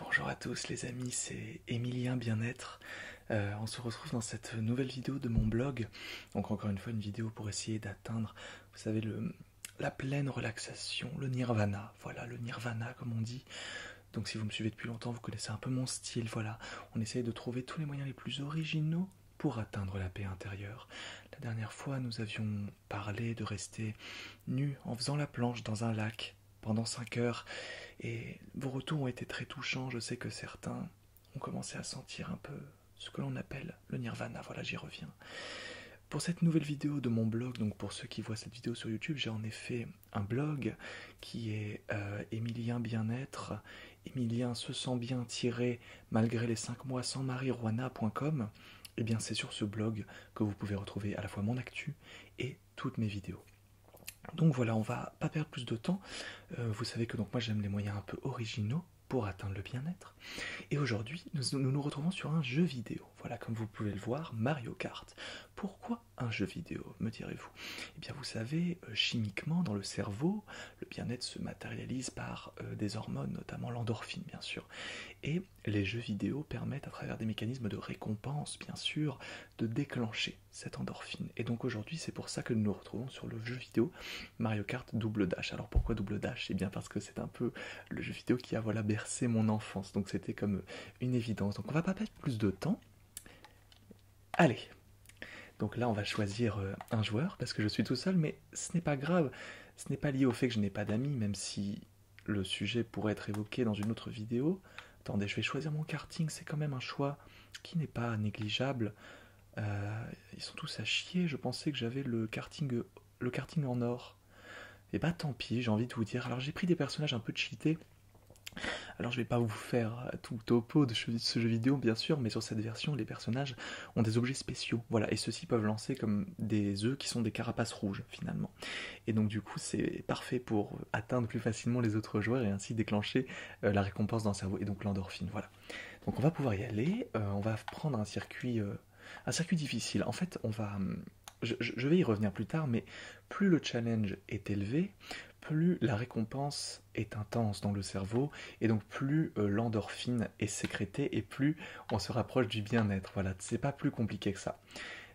Bonjour à tous les amis, c'est Emilien Bien-être. On se retrouve dans cette nouvelle vidéo de mon blog. Donc encore une fois une vidéo pour essayer d'atteindre, vous savez, la pleine relaxation, le nirvana. Voilà, le nirvana comme on dit. Donc si vous me suivez depuis longtemps, vous connaissez un peu mon style. Voilà, on essaye de trouver tous les moyens les plus originaux pour atteindre la paix intérieure. La dernière fois, nous avions parlé de rester nus en faisant la planche dans un lac pendant 5 heures. Et vos retours ont été très touchants. Je sais que certains ont commencé à sentir un peu ce que l'on appelle le nirvana. Voilà, j'y reviens. Pour cette nouvelle vidéo de mon blog, donc pour ceux qui voient cette vidéo sur YouTube, j'ai en effet un blog qui est Emilien Bien-être, Emilien se sent bien malgré les 5 mois sans marijuana.com. Et bien c'est sur ce blog que vous pouvez retrouver à la fois mon actu et toutes mes vidéos. Donc voilà, on va pas perdre plus de temps. Vous savez que donc moi j'aime les moyens un peu originaux pour atteindre le bien-être. Et aujourd'hui, nous retrouvons sur un jeu vidéo. Voilà, comme vous pouvez le voir, Mario Kart. Pourquoi un jeu vidéo, me direz-vous? Eh bien, vous savez, chimiquement, dans le cerveau, le bien-être se matérialise par des hormones, notamment l'endorphine, bien sûr. Et les jeux vidéo permettent, à travers des mécanismes de récompense, bien sûr, de déclencher cette endorphine. Et donc aujourd'hui, c'est pour ça que nous nous retrouvons sur le jeu vidéo Mario Kart Double Dash. Alors pourquoi Double Dash? Eh bien parce que c'est un peu le jeu vidéo qui a bercé mon enfance. Donc c'était comme une évidence. Donc on va pas perdre plus de temps. Allez. Donc là, on va choisir un joueur parce que je suis tout seul, mais ce n'est pas grave. Ce n'est pas lié au fait que je n'ai pas d'amis, même si le sujet pourrait être évoqué dans une autre vidéo. Attendez, je vais choisir mon karting, c'est quand même un choix qui n'est pas négligeable. Ils sont tous à chier, je pensais que j'avais le karting en or. Et bah tant pis, j'ai envie de vous dire. Alors j'ai pris des personnages un peu cheatés. Alors je vais pas vous faire tout le topo de ce jeu vidéo bien sûr, mais sur cette version les personnages ont des objets spéciaux, voilà, et ceux-ci peuvent lancer comme des œufs qui sont des carapaces rouges finalement. Et donc du coup c'est parfait pour atteindre plus facilement les autres joueurs et ainsi déclencher la récompense dans le cerveau et donc l'endorphine, voilà. Donc on va pouvoir y aller, on va prendre un circuit difficile. En fait je vais y revenir plus tard, mais plus le challenge est élevé, plus la récompense est intense dans le cerveau, et donc plus l'endorphine est sécrétée, et plus on se rapproche du bien-être. Voilà, c'est pas plus compliqué que ça.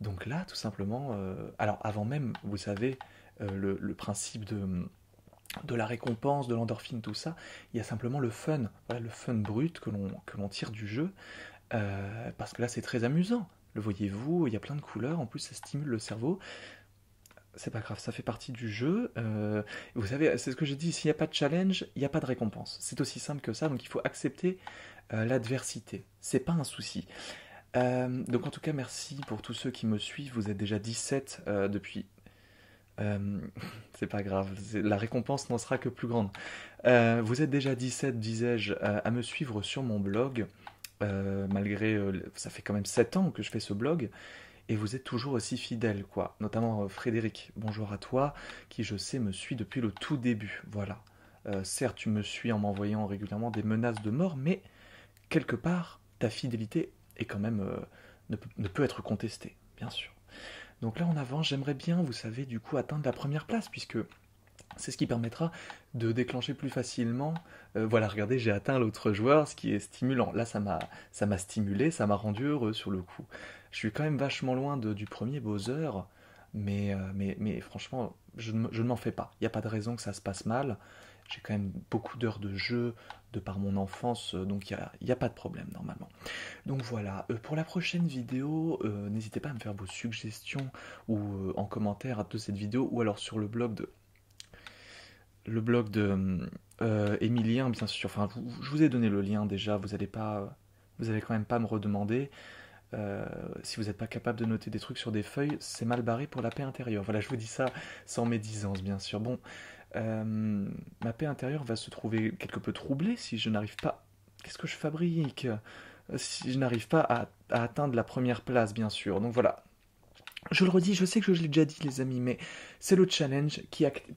Donc là, tout simplement, alors avant même, vous savez, le principe de la récompense, de l'endorphine, tout ça, il y a simplement le fun, voilà, le fun brut que l'on tire du jeu, parce que là c'est très amusant. Le voyez-vous, il y a plein de couleurs, en plus ça stimule le cerveau. C'est pas grave, ça fait partie du jeu. Vous savez, c'est ce que j'ai dit, s'il n'y a pas de challenge, il n'y a pas de récompense. C'est aussi simple que ça, donc il faut accepter l'adversité. C'est pas un souci. Donc en tout cas, merci pour tous ceux qui me suivent. Vous êtes déjà 17 depuis... c'est pas grave, la récompense n'en sera que plus grande. Vous êtes déjà 17, disais-je, à me suivre sur mon blog. Malgré... ça fait quand même 7 ans que je fais ce blog. Et vous êtes toujours aussi fidèle, quoi. Notamment Frédéric, bonjour à toi, qui je sais me suit depuis le tout début, voilà. Certes, tu me suis en m'envoyant régulièrement des menaces de mort, mais quelque part, ta fidélité est quand même ne peut être contestée, bien sûr. Donc là, en avant, j'aimerais bien, vous savez, du coup, atteindre la première place, puisque c'est ce qui permettra de déclencher plus facilement. Voilà, regardez, j'ai atteint l'autre joueur, ce qui est stimulant. Là, ça m'a stimulé, ça m'a rendu heureux sur le coup. Je suis quand même vachement loin du premier Bowser, mais franchement, je ne m'en fais pas. Il n'y a pas de raison que ça se passe mal. J'ai quand même beaucoup d'heures de jeu de par mon enfance, donc il n'y a pas de problème normalement. Donc voilà, pour la prochaine vidéo, n'hésitez pas à me faire vos suggestions ou en commentaire de cette vidéo, ou alors sur le blog de Emilien, bien sûr. Enfin, je vous ai donné le lien déjà, vous allez quand même pas me redemander. Si vous n'êtes pas capable de noter des trucs sur des feuilles, c'est mal barré pour la paix intérieure. Voilà, je vous dis ça sans médisance, bien sûr. Bon, ma paix intérieure va se trouver quelque peu troublée si je n'arrive pas... Qu'est-ce que je fabrique? Si je n'arrive pas à atteindre la première place, bien sûr. Donc voilà. Je le redis, je sais que je l'ai déjà dit, les amis, mais c'est le challenge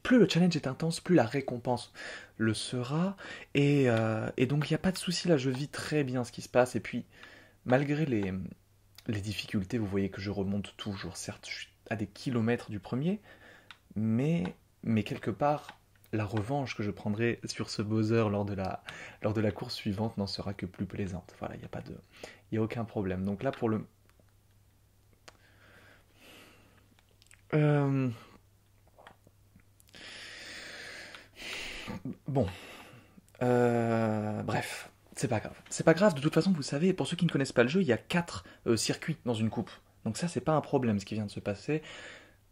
plus le challenge est intense, plus la récompense le sera. Et donc, il n'y a pas de souci là, je vis très bien ce qui se passe. Et puis, malgré les difficultés, vous voyez que je remonte toujours. Certes, je suis à des kilomètres du premier, mais quelque part, la revanche que je prendrai sur ce Bowser lors de la course suivante n'en sera que plus plaisante. Voilà, il y a aucun problème. Donc là, pour le... Euh, bon, bref, c'est pas grave. C'est pas grave, de toute façon, vous savez, pour ceux qui ne connaissent pas le jeu, il y a 4 circuits dans une coupe. Donc ça, c'est pas un problème ce qui vient de se passer.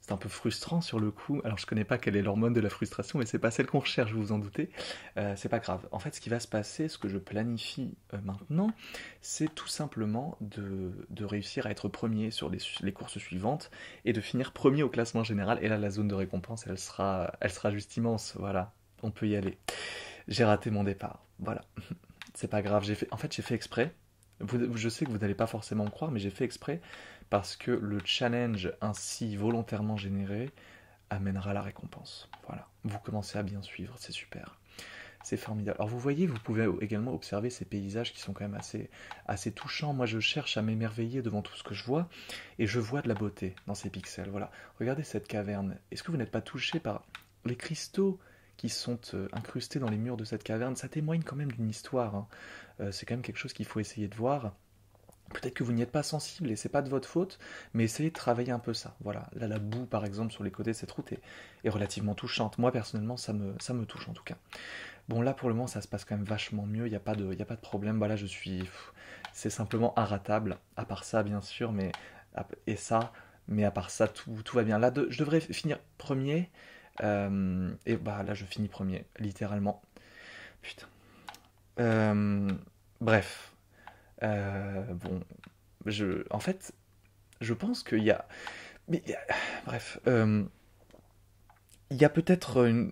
C'est un peu frustrant sur le coup. Alors je connais pas quelle est l'hormone de la frustration, mais c'est pas celle qu'on recherche, vous vous en doutez. C'est pas grave. En fait, ce qui va se passer, ce que je planifie maintenant, c'est tout simplement de réussir à être premier sur les courses suivantes et de finir premier au classement général. Et là, la zone de récompense, elle sera juste immense. Voilà, on peut y aller. J'ai raté mon départ. Voilà, c'est pas grave. En fait, j'ai fait exprès. Je sais que vous n'allez pas forcément me croire, mais j'ai fait exprès parce que le challenge ainsi volontairement généré amènera la récompense. Voilà. Vous commencez à bien suivre, c'est super. C'est formidable. Alors vous voyez, vous pouvez également observer ces paysages qui sont quand même assez touchants. Moi, je cherche à m'émerveiller devant tout ce que je vois, et je vois de la beauté dans ces pixels. Voilà. Regardez cette caverne. Est-ce que vous n'êtes pas touché par les cristaux qui sont incrustés dans les murs de cette caverne? Ça témoigne quand même d'une histoire, hein. C'est quand même quelque chose qu'il faut essayer de voir. Peut-être que vous n'y êtes pas sensible et c'est pas de votre faute, mais essayez de travailler un peu ça. Voilà, là la boue par exemple sur les côtés de cette route est relativement touchante. Moi personnellement ça me touche en tout cas. Bon là pour le moment ça se passe quand même vachement mieux, il y a pas de problème. Bah là c'est simplement inratable, à part ça bien sûr, et ça, mais à part ça tout va bien. Là je devrais finir premier, et bah là je finis premier, littéralement. Putain. Euh, bref. Bon, en fait, je pense qu'il y a, mais bref, il y a peut-être une.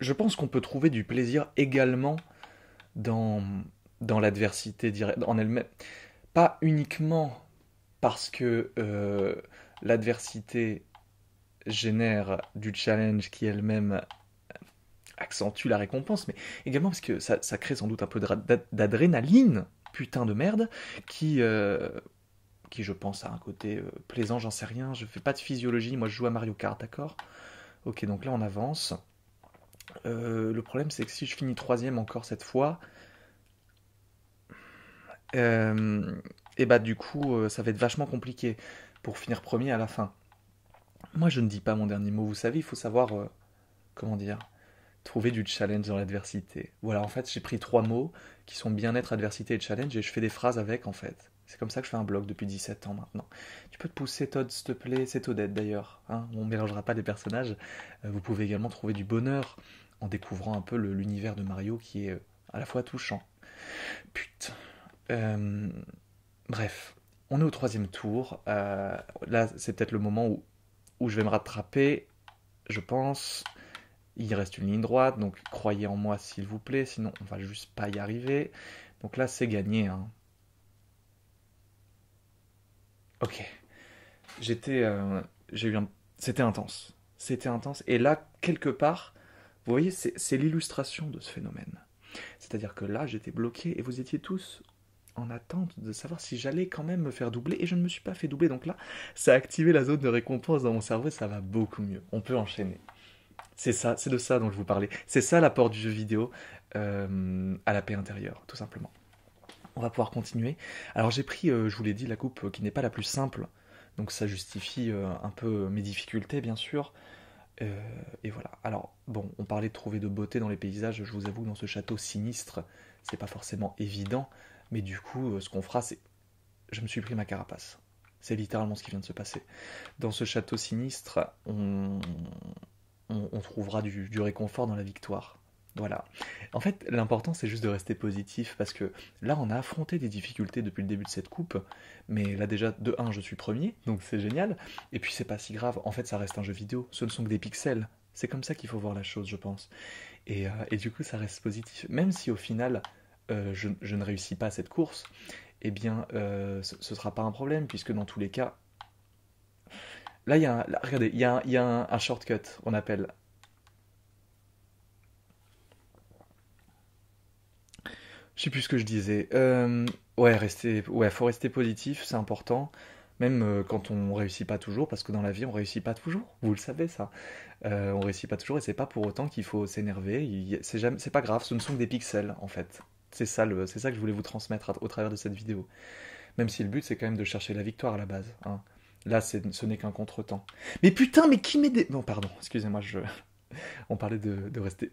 Je pense qu'on peut trouver du plaisir également dans l'adversité en elle-même, pas uniquement parce que l'adversité génère du challenge qui elle-même accentue la récompense, mais également parce que ça crée sans doute un peu d'adrénaline, putain de merde, qui, euh, qui je pense a un côté plaisant, j'en sais rien, je fais pas de physiologie, moi je joue à Mario Kart, d'accord? Ok, donc là on avance. Le problème c'est que si je finis troisième encore cette fois, euh, et bah du coup ça va être vachement compliqué pour finir premier à la fin. Moi je ne dis pas mon dernier mot, vous savez, il faut savoir, comment dire, trouver du challenge dans l'adversité. Voilà, en fait, j'ai pris 3 mots qui sont bien-être, adversité et challenge et je fais des phrases avec, en fait. C'est comme ça que je fais un blog depuis 17 ans maintenant. Tu peux te pousser, Todd, s'il te plaît. C'est Toadette d'ailleurs, hein. On ne mélangera pas les personnages. Vous pouvez également trouver du bonheur en découvrant un peu l'univers de Mario qui est à la fois touchant. Putain. Euh, Bref, on est au troisième tour. Là, c'est peut-être le moment où je vais me rattraper, je pense. Il reste une ligne droite, donc croyez en moi s'il vous plaît, sinon on va juste pas y arriver. Donc là c'est gagné, hein. Ok. J'étais, j'ai eu un, c'était intense, c'était intense. Et là quelque part, vous voyez, c'est l'illustration de ce phénomène. C'est-à-dire que là j'étais bloqué et vous étiez tous en attente de savoir si j'allais quand même me faire doubler et je ne me suis pas fait doubler. Donc là, ça a activé la zone de récompense dans mon cerveau et ça va beaucoup mieux. On peut enchaîner. C'est ça, c'est de ça dont je vous parlais. C'est ça l'apport du jeu vidéo à la paix intérieure, tout simplement. On va pouvoir continuer. Alors j'ai pris, je vous l'ai dit, la coupe qui n'est pas la plus simple, donc ça justifie un peu mes difficultés, bien sûr. Et voilà. Alors bon, on parlait de trouver de beauté dans les paysages. Je vous avoue que dans ce château sinistre, c'est pas forcément évident, mais du coup, ce qu'on fera, c'est, je me suis pris ma carapace. C'est littéralement ce qui vient de se passer. Dans ce château sinistre, on trouvera du réconfort dans la victoire. Voilà. En fait, l'important, c'est juste de rester positif, parce que là, on a affronté des difficultés depuis le début de cette coupe, mais là déjà, de un, je suis premier, donc c'est génial, et puis c'est pas si grave, en fait, ça reste un jeu vidéo, ce ne sont que des pixels, c'est comme ça qu'il faut voir la chose, je pense. Et du coup, ça reste positif, même si au final, je ne réussis pas cette course, eh bien, ce sera pas un problème, puisque dans tous les cas, là, regardez, il y a un shortcut, on appelle. Je sais plus ce que je disais. Ouais, faut rester positif, c'est important. Même quand on réussit pas toujours, parce que dans la vie on réussit pas toujours, vous le savez ça. On réussit pas toujours et c'est pas pour autant qu'il faut s'énerver. C'est pas grave, ce ne sont que des pixels en fait. C'est ça que je voulais vous transmettre au travers de cette vidéo. Même si le but c'est quand même de chercher la victoire à la base, hein. Là, ce n'est qu'un contretemps. Mais putain, mais qui met des... Non, pardon, excusez-moi, on parlait de rester...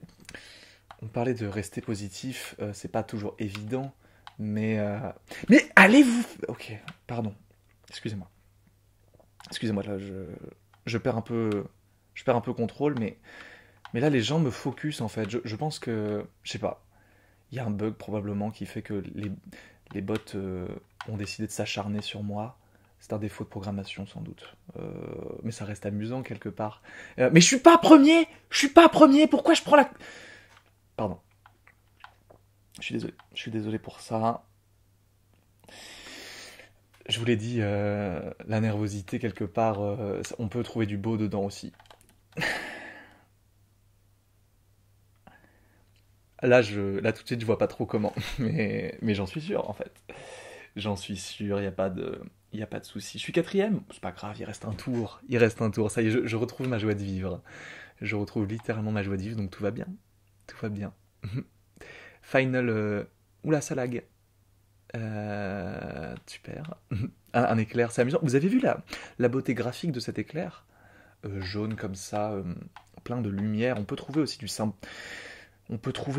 On parlait de rester positif, c'est pas toujours évident, mais... Mais allez-vous... Ok, pardon, excusez-moi. Excusez-moi, là, je perds un peu... Je perds un peu contrôle, mais là, les gens me focus, en fait. Je pense que... Je sais pas. Il y a un bug, probablement, qui fait que les bots ont décidé de s'acharner sur moi. C'est un défaut de programmation, sans doute. Mais ça reste amusant, quelque part. Mais je suis pas premier! Je suis pas premier! Pourquoi je prends la... Pardon. Je suis désolé. Je suis désolé pour ça. Je vous l'ai dit, la nervosité, quelque part, on peut trouver du beau dedans aussi. Là, tout de suite, je vois pas trop comment. Mais j'en suis sûr, en fait. J'en suis sûr, il y a pas de souci. Je suis quatrième, c'est pas grave, il reste un tour. Il reste un tour, ça y est, je retrouve ma joie de vivre. Je retrouve littéralement ma joie de vivre, donc tout va bien. Tout va bien. Final... Oula, ça lag. Super. Un éclair, c'est amusant. Vous avez vu la beauté graphique de cet éclair? Jaune comme ça, plein de lumière. On peut trouver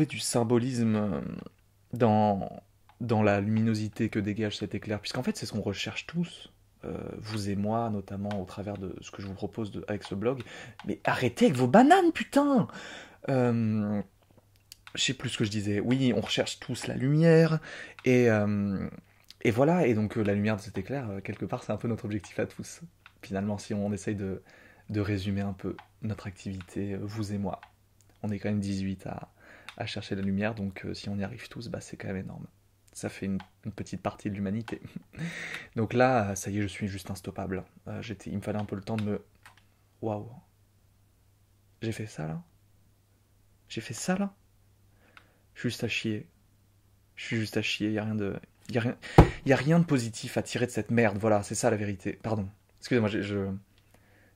du symbolisme dans, dans la luminosité que dégage cet éclair, puisqu'en fait c'est ce qu'on recherche tous, vous et moi notamment au travers de ce que je vous propose avec ce blog. Mais arrêtez avec vos bananes, putain. euh, je sais plus ce que je disais. Oui, on recherche tous la lumière, et, euh, et voilà, et donc la lumière de cet éclair, quelque part, c'est un peu notre objectif à tous. Finalement, si on essaye de résumer un peu notre activité, vous et moi, on est quand même 18 à chercher la lumière, donc si on y arrive tous, bah, c'est quand même énorme. Ça fait une petite partie de l'humanité. Donc là, ça y est, je suis juste instoppable. Il me fallait un peu le temps de me... Waouh. J'ai fait ça là? J'ai fait ça là? Je suis juste à chier. Je suis juste à chier, y a rien de... Y a rien de positif à tirer de cette merde, voilà, c'est ça la vérité. Pardon. Excusez-moi,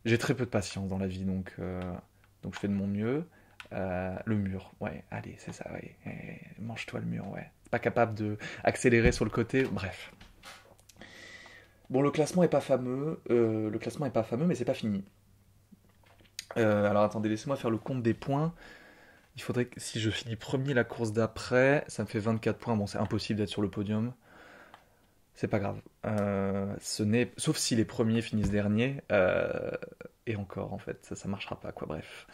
j'ai très peu de patience dans la vie, donc je fais de mon mieux. Le mur, ouais, allez, c'est ça, ouais. Mange-toi le mur, ouais. Pas capable de accélérer sur le côté, bref. Bon, le classement est pas fameux, mais c'est pas fini. Alors attendez, laissez-moi faire le compte des points. Il faudrait que si je finis premier la course d'après, ça me fait 24 points. Bon, c'est impossible d'être sur le podium. C'est pas grave. Sauf si les premiers finissent derniers. Et encore, en fait, ça marchera pas, quoi. Bref.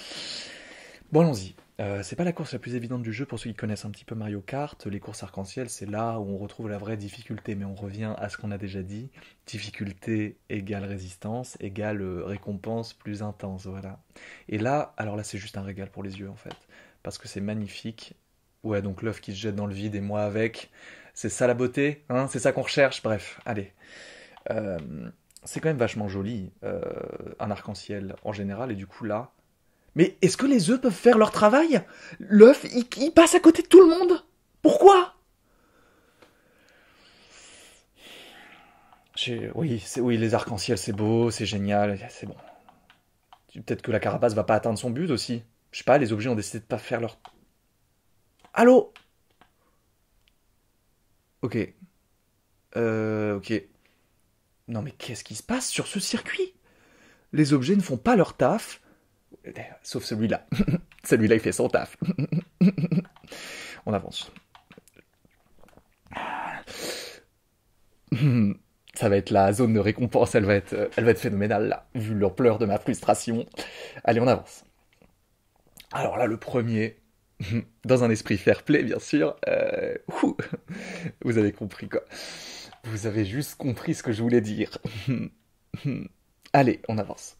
Bon, allons-y. C'est pas la course la plus évidente du jeu pour ceux qui connaissent un petit peu Mario Kart. Les courses arc-en-ciel, c'est là où on retrouve la vraie difficulté. Mais on revient à ce qu'on a déjà dit. Difficulté égale résistance, égale récompense plus intense. Voilà. Et là, alors là, c'est juste un régal pour les yeux, en fait. Parce que c'est magnifique. Ouais, donc l'œuf qui se jette dans le vide et moi avec. C'est ça la beauté, hein? C'est ça qu'on recherche. Bref, allez. Euh, c'est quand même vachement joli, un arc-en-ciel en général, et du coup là. Mais est-ce que les œufs peuvent faire leur travail? L'œuf, il passe à côté de tout le monde? Pourquoi? Oui, les arcs-en-ciel, c'est beau, c'est génial, c'est bon. Peut-être que la carapace va pas atteindre son but aussi. Je sais pas, les objets ont décidé de pas faire leur... Allô? Ok. Ok. Non mais qu'est-ce qui se passe sur ce circuit? Les objets ne font pas leur taf. Sauf celui-là. Celui-là, il fait son taf. On avance. Ça va être la zone de récompense, elle va être phénoménale là, vu l'ampleur de ma frustration. Allez, on avance. Alors là, le premier, dans un esprit fair play, bien sûr. Vous avez compris quoi. Vous avez juste compris ce que je voulais dire. Allez, on avance.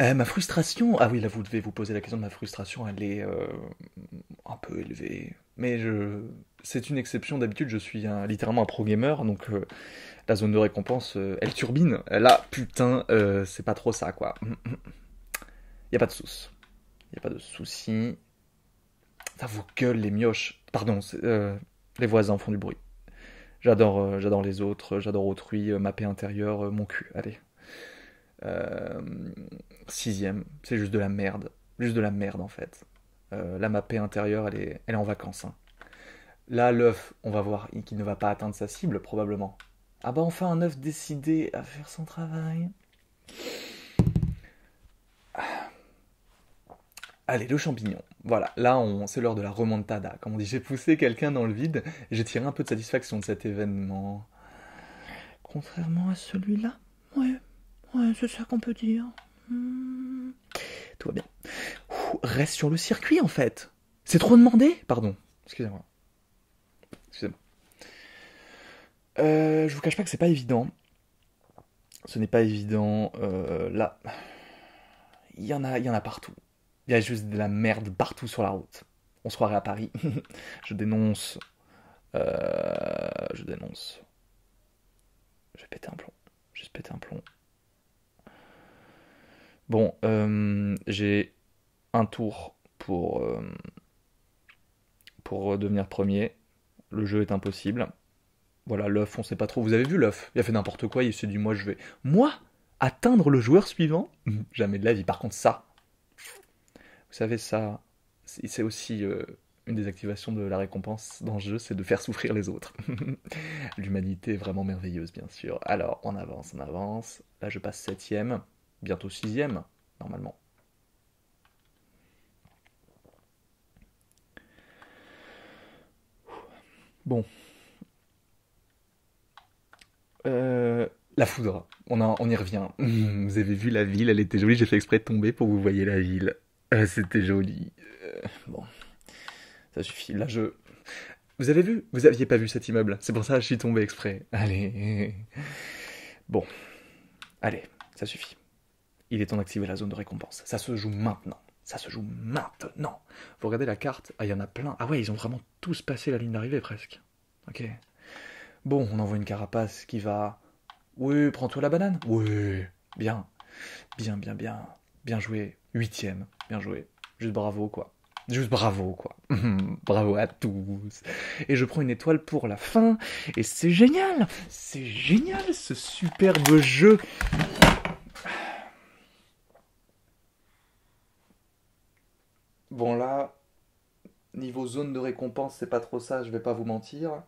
Ma frustration, ah oui, là vous devez vous poser la question de ma frustration, elle est un peu élevée. C'est une exception, d'habitude je suis littéralement un pro gamer, donc la zone de récompense, elle turbine. Là, putain, c'est pas trop ça, quoi. Y a pas de souci. Y a pas de souci. Ça vous gueule les mioches. Pardon, les voisins font du bruit. J'adore les autres, j'adore autrui, ma paix intérieure, mon cul. Allez. Euh, Sixième, c'est juste de la merde. Juste de la merde en fait. Là, ma paix intérieure, elle est en vacances, hein. Là, l'œuf, on va voir qu'il ne va pas atteindre sa cible, probablement. Ah bah enfin un œuf décidé à faire son travail. Allez, le champignon. Voilà, là, c'est l'heure de la remontada. Comme on dit, j'ai poussé quelqu'un dans le vide et j'ai tiré un peu de satisfaction de cet événement. Contrairement à celui-là. Ouais, ouais, c'est ça qu'on peut dire. Tout va bien. Reste sur le circuit, en fait. C'est trop demandé. Pardon, excusez-moi. Excusez-moi. Je vous cache pas que c'est pas évident. Ce n'est pas évident. Là, il y en a partout. Il y a juste de la merde partout sur la route. On se croirait à Paris. Je dénonce. Je dénonce. Je vais péter un plomb. Juste péter un plomb. Bon, j'ai un tour pour devenir premier. Le jeu est impossible. Voilà, l'œuf, on sait pas trop. Vous avez vu l'œuf? Il a fait n'importe quoi, il s'est dit, moi je vais. Moi atteindre le joueur suivant? Jamais de la vie. Par contre, ça, vous savez, ça, c'est aussi une des activations de la récompense dans ce jeu, c'est de faire souffrir les autres. L'humanité est vraiment merveilleuse, bien sûr. Alors, on avance, on avance. Là, je passe septième, bientôt sixième, normalement. Bon. La foudre, on y revient. Vous avez vu la ville, elle était jolie, j'ai fait exprès de tomber pour que vous voyez la ville. C'était joli. Bon, ça suffit. Là, je... Vous avez vu? Vous aviez pas vu cet immeuble. C'est pour ça que je suis tombé exprès. Allez. Bon, allez, ça suffit. Il est temps d'activer la zone de récompense. Ça se joue maintenant. Ça se joue maintenant. Vous regardez la carte. Ah, il y en a plein. Ah ouais, ils ont vraiment tous passé la ligne d'arrivée presque. Ok. Bon, on envoie une carapace qui va... Oui, prends-toi la banane. Oui, bien. Bien, bien, bien. Bien joué. Huitième. Bien joué. Juste bravo, quoi. Juste bravo, quoi. Bravo à tous. Et je prends une étoile pour la fin. Et c'est génial. C'est génial, ce superbe jeu. Bon, là, niveau zone de récompense, c'est pas trop ça, je vais pas vous mentir.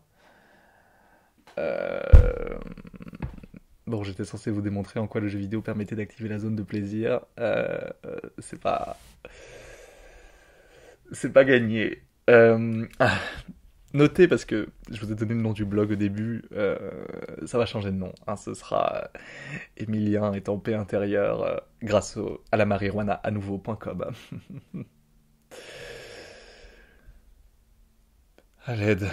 Bon, j'étais censé vous démontrer en quoi le jeu vidéo permettait d'activer la zone de plaisir. C'est pas... C'est pas gagné. Notez, parce que je vous ai donné le nom du blog au début, ça va changer de nom, hein. Ce sera Emilien est en paix intérieure grâce à la marijuana à nouveau.com. À l'aide.